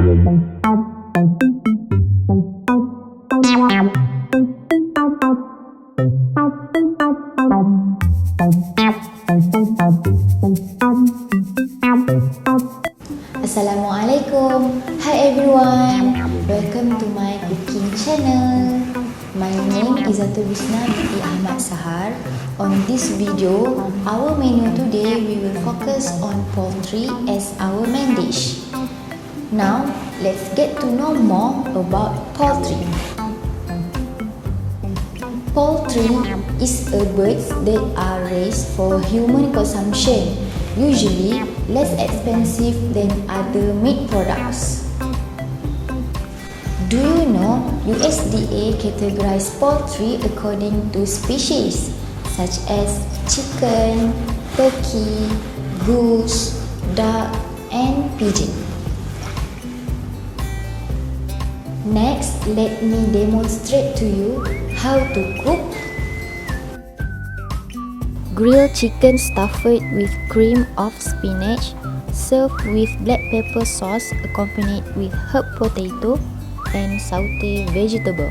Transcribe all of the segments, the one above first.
Assalamualaikum. Hi everyone. Welcome to my cooking channel. My name is Atulisna binti Ahmad Sahar. On this video, our menu today we will focus on poultry as our main dish. Now, let's get to know more about poultry. Poultry is a birds that are raised for human consumption, usually less expensive than other meat products. Do you know USDA categorized poultry according to species such as chicken, turkey, goose, duck, and pigeon? Next, let me demonstrate to you how to cook grilled chicken stuffed with cream of spinach, served with black pepper sauce accompanied with herb potato and sauté vegetable.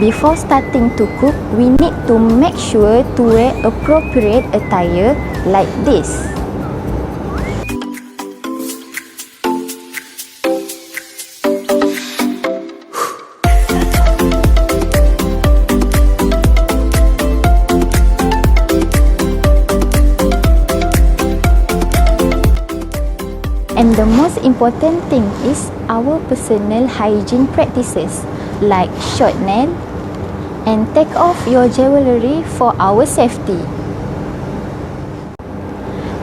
Before starting to cook, we need to make sure to wear appropriate attire like this. And the most important thing is our personal hygiene practices like short nail and take off your jewelry for our safety.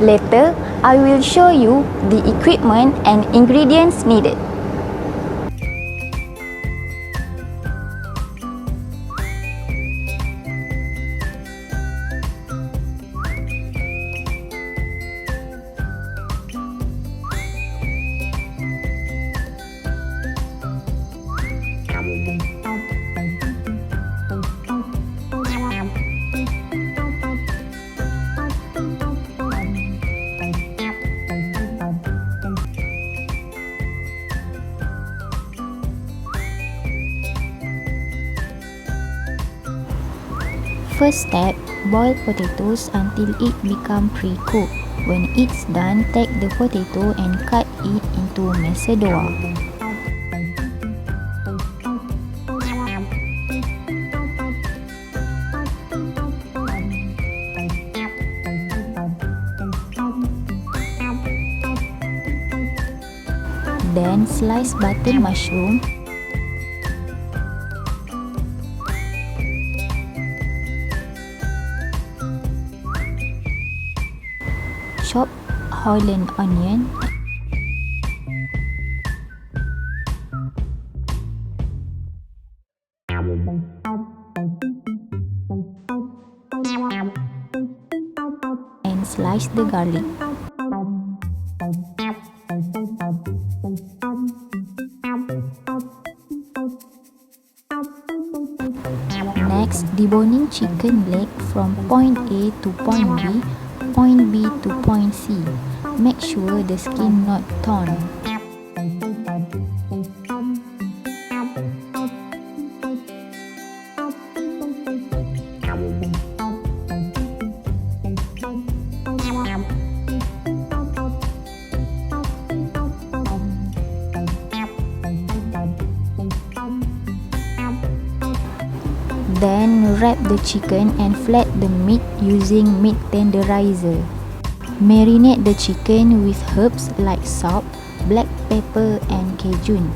Later, I will show you the equipment and ingredients needed. First step, boil potatoes until it becomes pre-cooked. When it's done, take the potato and cut it into macedoa. Then slice button mushroom, chop Holland onion, and slice the garlic. Next, deboning chicken leg from point A to point B, point B to point C. Make sure the skin not torn. Then wrap the chicken and flat the meat using meat tenderizer. Marinate the chicken with herbs like salt, black pepper and cajun,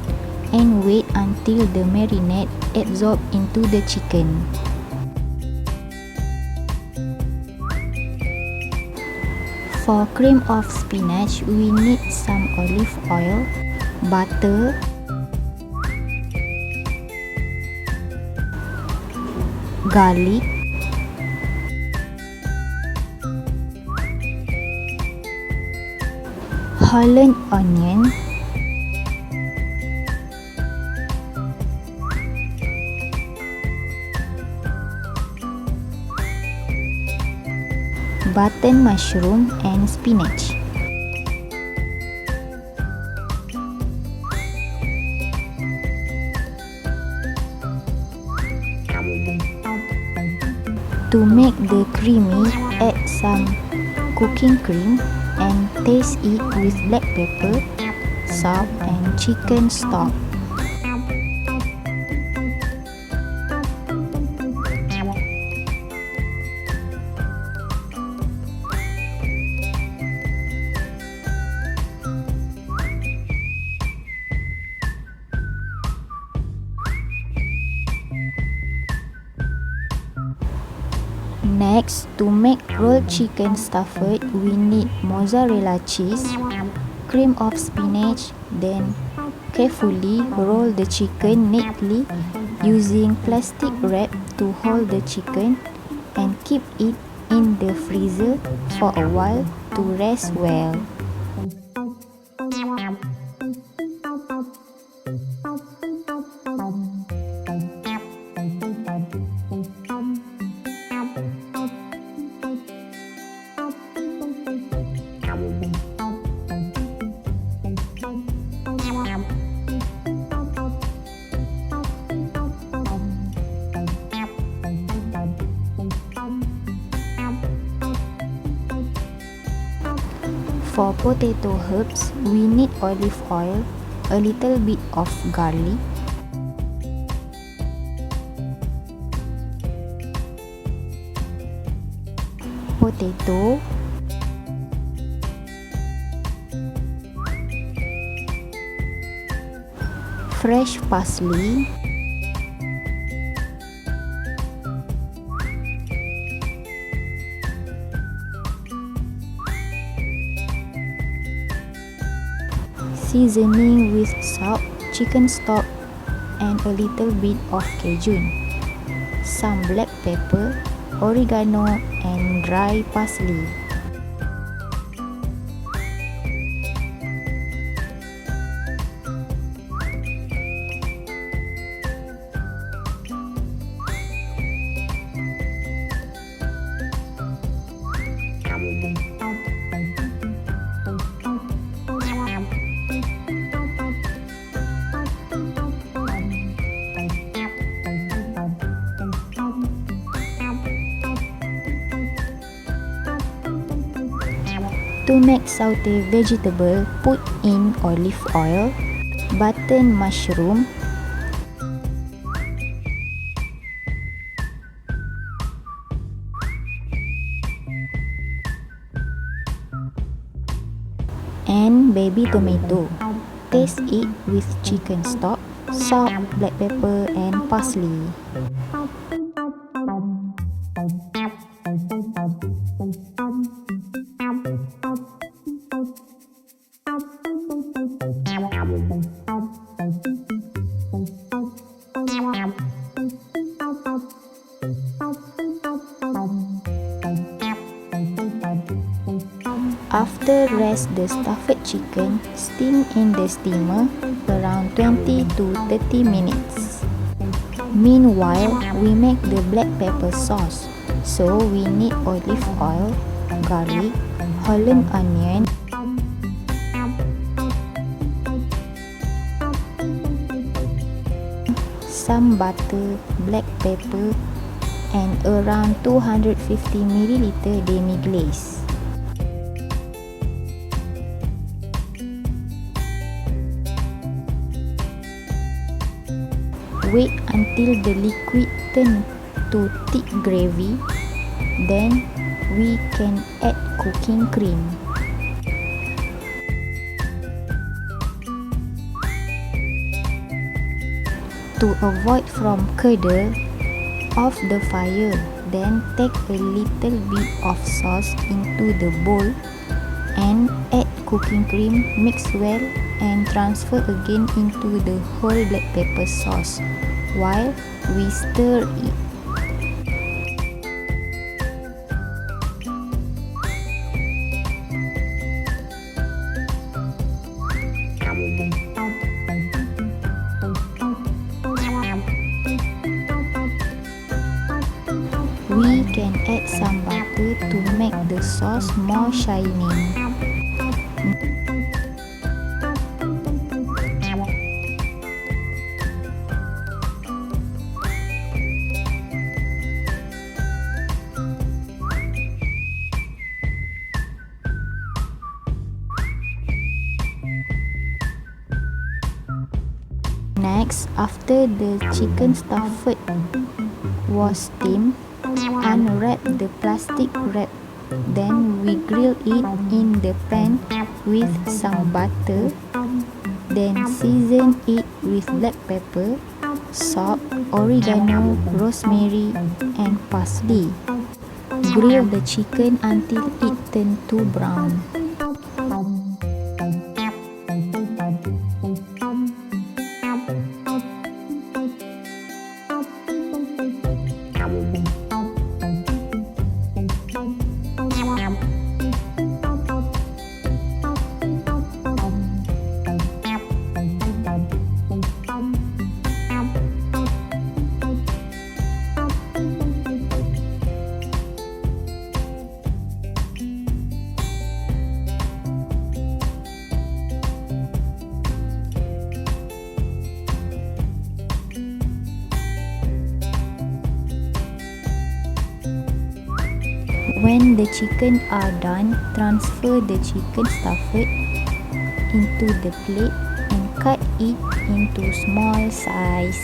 and wait until the marinade absorbs into the chicken. For cream of spinach, we need some olive oil, butter, garlic, Holland onion, button mushroom and spinach. To make the creamy, add some cooking cream and taste it with black pepper, salt and chicken stock. Next, to make rolled chicken stuffed, we need mozzarella cheese, cream of spinach, then carefully roll the chicken neatly using plastic wrap to hold the chicken and keep it in the freezer for a while to rest well. For potato herbs, we need olive oil, a little bit of garlic, potato, fresh parsley, seasoning with salt, chicken stock and a little bit of Cajun, some black pepper, oregano and dry parsley. To make saute vegetable, put in olive oil, button mushroom, and baby tomato. Taste it with chicken stock, salt, black pepper and parsley. After rest the stuffed chicken, steam in the steamer around 20 to 30 minutes. Meanwhile, we make the black pepper sauce. So we need olive oil, garlic, Holland onion, some butter, black pepper and around 250 ml demi-glace. Wait until the liquid turns to thick gravy, then we can add cooking cream. To avoid from curdle, off the fire, then take a little bit of sauce into the bowl and add cooking cream, mix well and transfer again into the whole black pepper sauce while we stir it. We can add some butter to make the sauce more shining. Next, after the chicken stuffed was steamed, unwrap the plastic wrap. Then we grill it in the pan with some butter. Then season it with black pepper, salt, oregano, rosemary, and parsley. Grill the chicken until it turns to brown. When the chicken are done, transfer the chicken stuffed into the plate and cut it into small size.